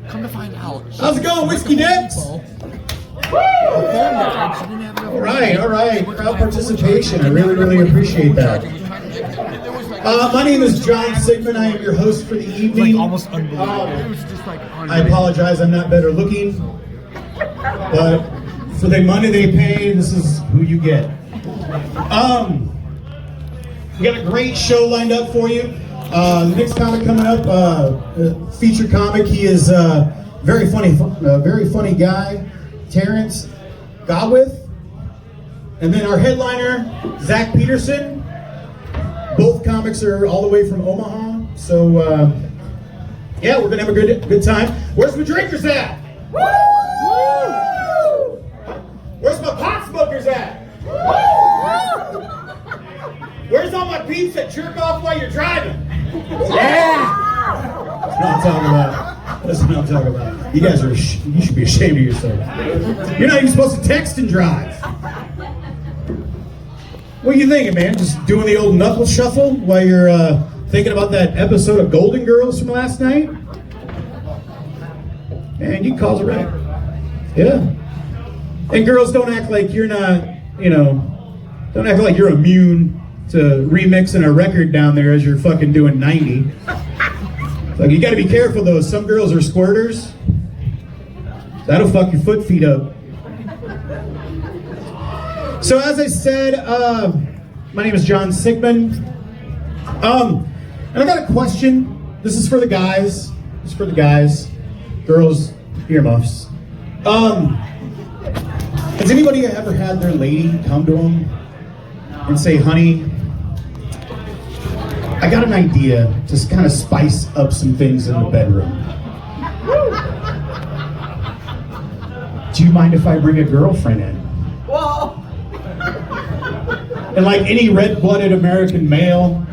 Come to find out. How's it going, Whiskey Dicks? All right. Crowd participation. I really appreciate that. My name is John Sigmund. I am your host for the evening. Like almost unbelievable. It was just like I apologize, I'm not better looking. But for the money they pay, this is who you get. We got a great show lined up for you. The next comic coming up, featured comic. He is very funny guy, Terrence Gawith. And then our headliner, Zach Peterson. Both comics are all the way from Omaha. So, yeah, we're gonna have a good time. Where's my drinkers at? Woo! Where's my pot smokers at? Woo! Where's all my peeps that jerk off while you're driving? Yeah! That's what I'm talking about. That's what I'm talking about. You guys are, you should be ashamed of yourself. You're not even supposed to text and drive. What are you thinking, man? Just doing the old knuckle shuffle while you're thinking about that episode of Golden Girls from last night? Man, you can cause a wreck. Yeah. And girls, don't act like you're not, don't act like you're immune to remixing a record down there as you're fucking doing 90. Like, you gotta be careful though. Some girls are squirters. That'll fuck your feet up. So as I said, my name is John Sigmund. And I got a question. This is for the guys. This is for the guys. Girls, earmuffs. Has anybody ever had their lady come to them and say, honey, I got an idea to kind of spice up some things in the bedroom. Do you mind if I bring a girlfriend in? Whoa. And like any red-blooded American male,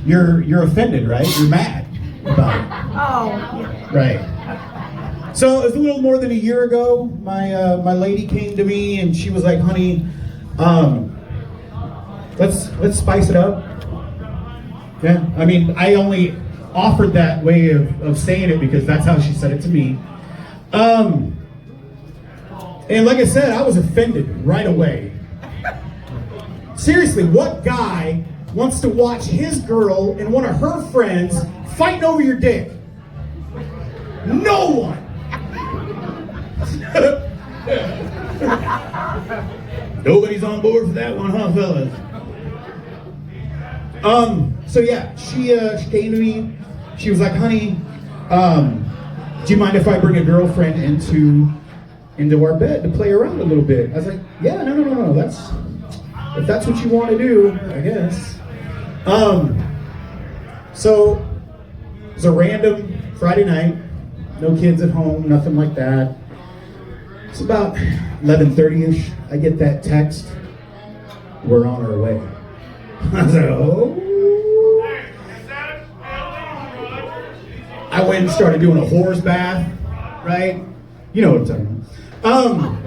you're offended, right? You're mad about it. Oh. Right. So it was a little more than a year ago. My lady came to me and she was like, honey, let's spice it up. Yeah, I mean, I only offered that way of saying it because that's how she said it to me. And like I said, I was offended right away. Seriously, what guy wants to watch his girl and one of her friends fighting over your dick? No one! Nobody's on board for that one, huh, fellas? So yeah, she came to me. She was like, honey, do you mind if I bring a girlfriend into our bed to play around a little bit? I was like, yeah, no. If that's what you want to do, I guess. So it was a random Friday night, no kids at home, nothing like that. It's about 11:30ish. I get that text. We're on our way. I was like, oh. I went and started doing a horse bath, right? You know what I'm talking about.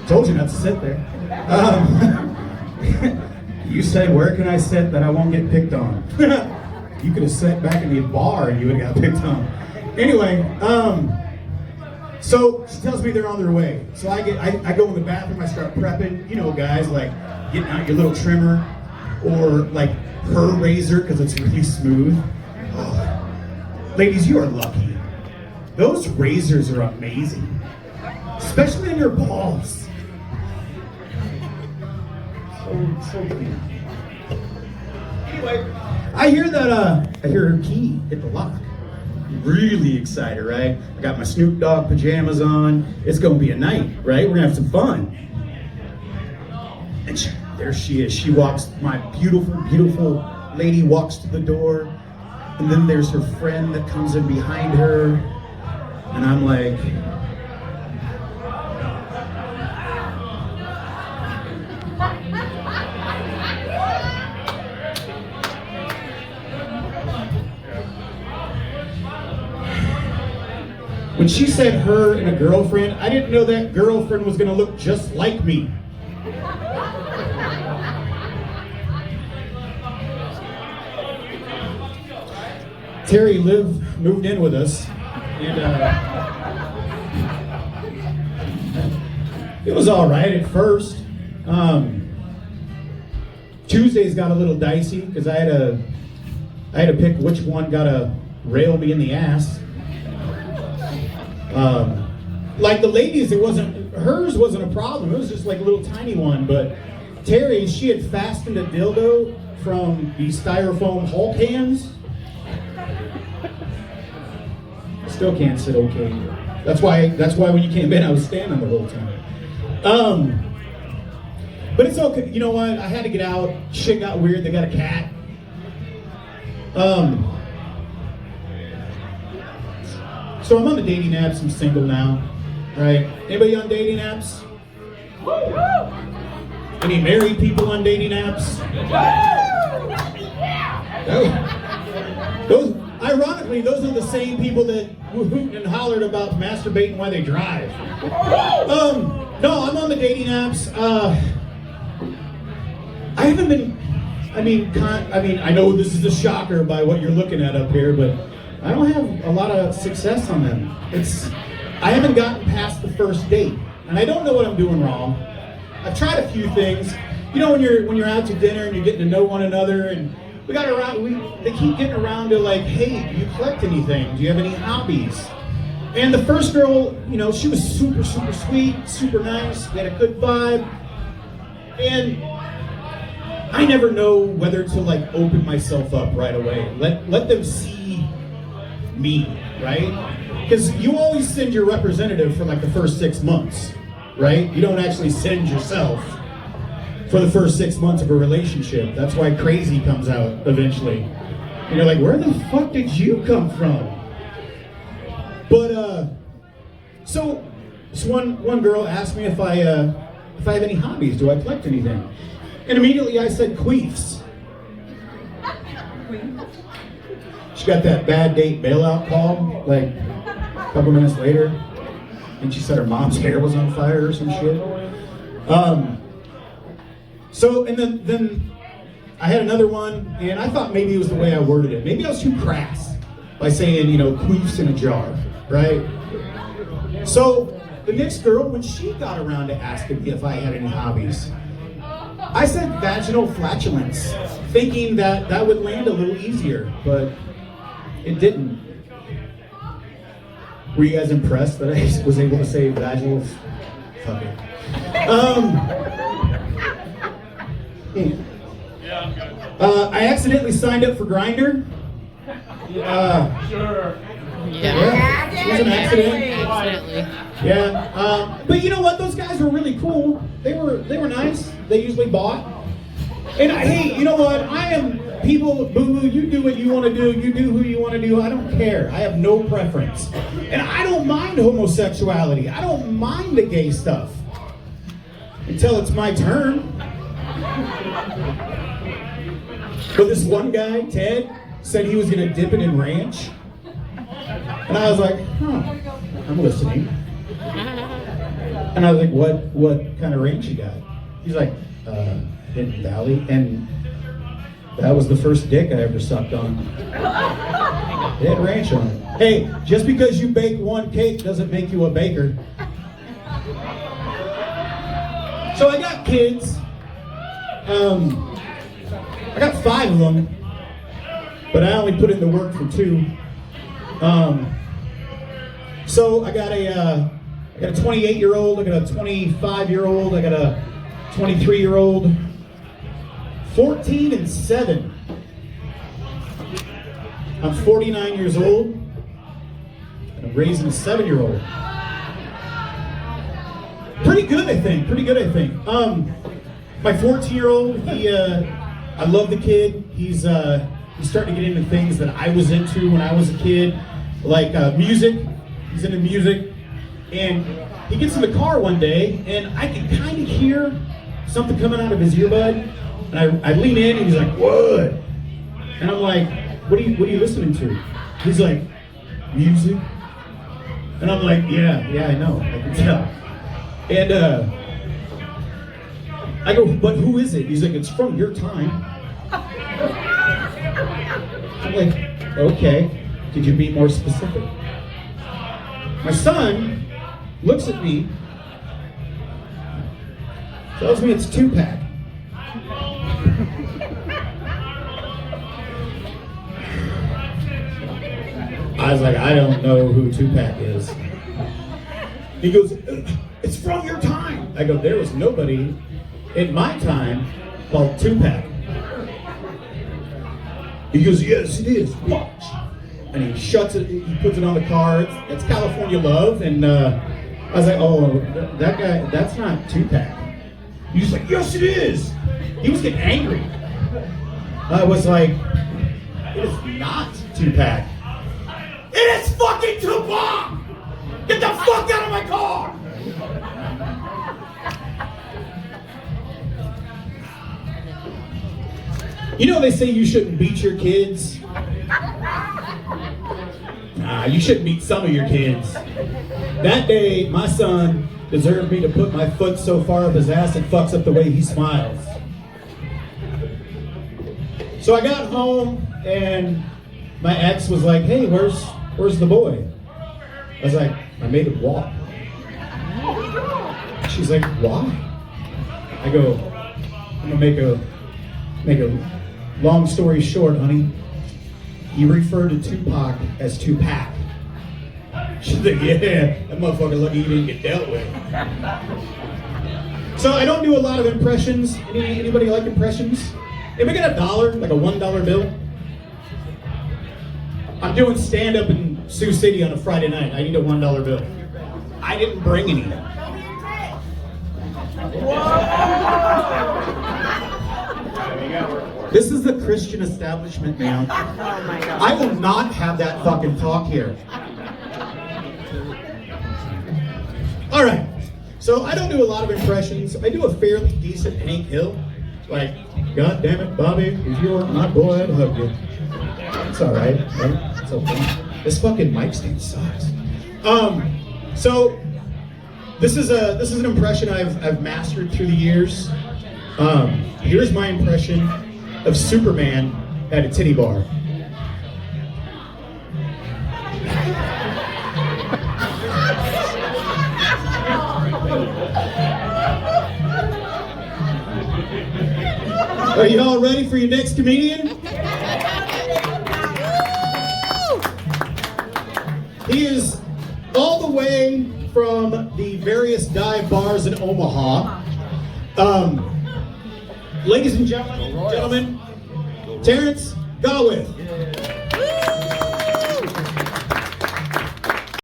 Told you not to sit there. You said, where can I sit that I won't get picked on? You could have sat back in the bar and you would have got picked on. Anyway, so she tells me they're on their way. So I go in the bathroom, I start prepping. You know, guys, like getting out your little trimmer or like her razor because it's really smooth. Oh. Ladies, you are lucky. Those razors are amazing, especially in your balls. So clean. Anyway, I hear her key hit the lock. Really excited, right? I got my Snoop Dogg pajamas on. It's gonna be a night, right? We're gonna have some fun. And there she is. She walks, my beautiful lady walks to the door. And then there's her friend that comes in behind her. And I'm like, when she said her and a girlfriend, I didn't know that girlfriend was gonna look just like me. Terry moved in with us, and it was all right at first. Tuesdays got a little dicey because I had to pick which one got to rail me in the ass. Like the ladies, hers wasn't a problem. It was just like a little tiny one. But Terry, she had fastened a dildo from the styrofoam Hulk hands. Still can't sit okay. That's why when you came in, I was standing the whole time. But it's okay. You know what? I had to get out. Shit got weird. They got a cat. So I'm on the dating apps. I'm single now, right? Anybody on dating apps? Any married people on dating apps? Ironically, those are the same people that hooted and hollered about masturbating while they drive. No, I'm on the dating apps. I haven't been. I know this is a shocker by what you're looking at up here, but I don't have a lot of success on them. I haven't gotten past the first date, and I don't know what I'm doing wrong. I've tried a few things. You know, when you're out to dinner and you're getting to know one another, and they keep getting around to like, hey, do you collect anything? Do you have any hobbies? And the first girl, you know, she was super, super sweet, super nice, we had a good vibe, and I never know whether to like open myself up right away. Let them see me, right? Because you always send your representative for like the first 6 months, right? You don't actually send yourself for the first 6 months of a relationship. That's why crazy comes out eventually. And you're like, where the fuck did you come from? But so one girl asked me if I have any hobbies. Do I collect anything? And immediately I said queefs. She got that bad date bailout call like a couple minutes later, and she said her mom's hair was on fire or some shit. So and then I had another one, and I thought maybe it was the way I worded it. Maybe I was too crass by saying, you know, queefs in a jar, right? So the next girl, when she got around to asking me if I had any hobbies, I said vaginal flatulence, thinking that would land a little easier, but it didn't. Were you guys impressed that I was able to say vaginal? Fuck it. I accidentally signed up for Grindr. Sure. Yeah, it was an accident. Accidentally. Yeah, but you know what? Those guys were really cool. They were nice. They usually bought. And hey, you know what? I am people. Boo boo. You do what you want to do. You do who you want to do. I don't care. I have no preference, and I don't mind homosexuality. I don't mind the gay stuff until it's my turn. But this one guy, Ted, said he was gonna dip it in ranch. And I was like, huh, I'm listening. And I was like, what kind of ranch you got? He's like, Hidden Valley. And that was the first dick I ever sucked on. It had ranch on it. Hey, just because you bake one cake doesn't make you a baker. So I got kids. I got 5 of them, but I only put in the work for 2. So I got a 28-year-old, I got a 25-year-old, I got a 23-year-old, 14 and 7. I'm 49 years old, and I'm raising a 7-year-old. Pretty good, I think. My 14-year-old, I love the kid. He's starting to get into things that I was into when I was a kid, like music. He's into music, and he gets in the car one day, and I can kind of hear something coming out of his earbud, and I lean in, and he's like, "What?" And I'm like, "What are you listening to?" He's like, "Music," and I'm like, "Yeah, I know, I can tell." And I go, "But who is it?" He's like, "It's from your time." I'm like, okay, could you be more specific? My son looks at me, tells me it's 2-pack. I was like, I don't know who 2-pack is. He goes, it's from your time. I go, there was nobody in my time called 2-pack. He goes, yes, it is. Watch. And he shuts it, he puts it on the car. It's California Love. And I was like, oh, that guy, that's not 2-pack. He's like, yes, it is. He was getting angry. I was like, it is not 2-pack. It is fucking Tupac! Get the fuck out of my car! You know they say you shouldn't beat your kids? Nah, you shouldn't beat some of your kids. That day, my son deserved me to put my foot so far up his ass it fucks up the way he smiles. So I got home and my ex was like, hey, where's the boy? I was like, I made him walk. She's like, why? I go, I'm gonna make a long story short, honey. You refer to Tupac as 2-pack. She's like, yeah, that motherfucker lucky he didn't get dealt with. So I don't do a lot of impressions. Anybody like impressions? If we get $1, like a $1 bill. I'm doing stand-up in Sioux City on a Friday night. I need a $1 bill. I didn't bring any. This is the Christian establishment, man. Oh my God. I will not have that fucking talk here. All right. So I don't do a lot of impressions. I do a fairly decent Hank Hill. Like, God damn it, Bobby, if you weren't my boy, I'd hug you. It's all right. Right? It's okay. This fucking mic stand sucks. So this is an impression I've mastered through the years. Here's my impression of Superman at a titty bar. Are you all ready for your next comedian? He is all the way from the various dive bars in Omaha. Ladies and gentlemen, Terrence Gawith.